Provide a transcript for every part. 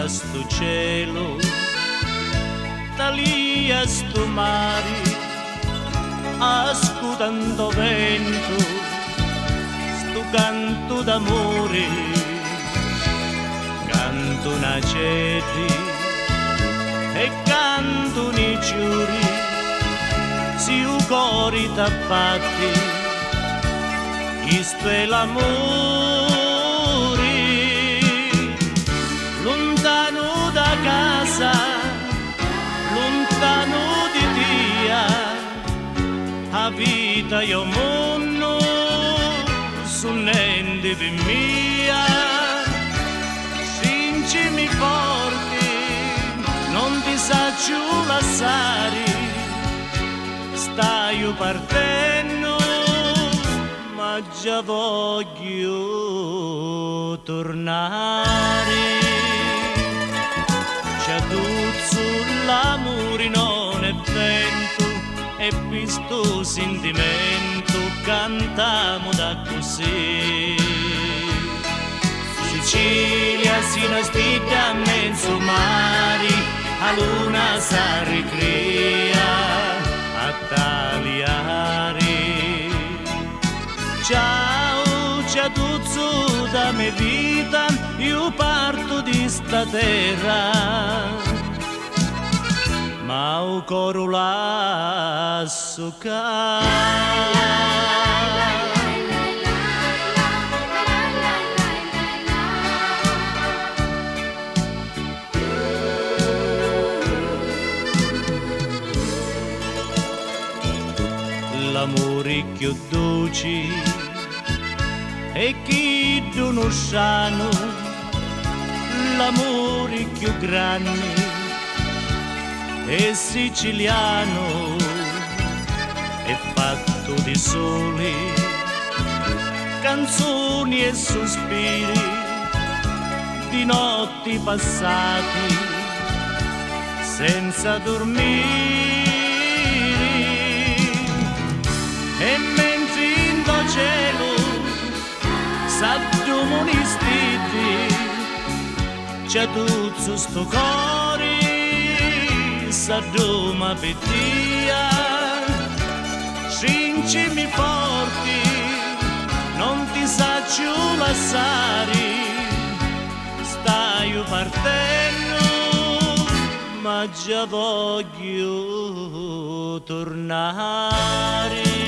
da sto cielo, da lì a sto mare, ascoltando vento, sto canto d'amore, canto una cedi e canto nei giuri, si u cori tappati, isto è l'amore, lontano da casa, lontano di Dio, a vita io mondo sull'ende per mia, stringimi forte, non ti saccio lasciare, stai partendo, ma già voglio tornare. C'è tutto l'amore non è vento, e questo sentimento cantiamo da così. Sicilia si nastiglia a mezzo mare, a luna si ricrea a tagliare. Ciao, c'è tutto da me vita, io parto di sta terra, ma o coro lasso l'amore più dolce e chi non sanno, l'amore più grande è siciliano, è fatto di sole, canzoni e sospiri, di notti passati senza dormire. E mentre in do cielo s'addumono i stiti, c'è tutto sto cuore s'adduma per Dio, stringimi forti, non ti saccio lasciare, stai partendo, ma già voglio tornare.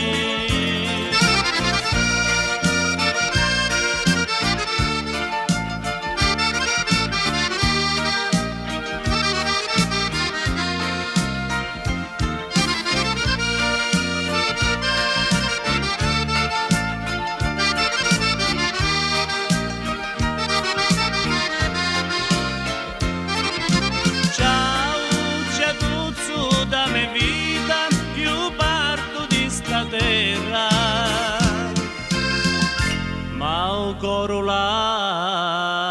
Terra, ma o coro lasso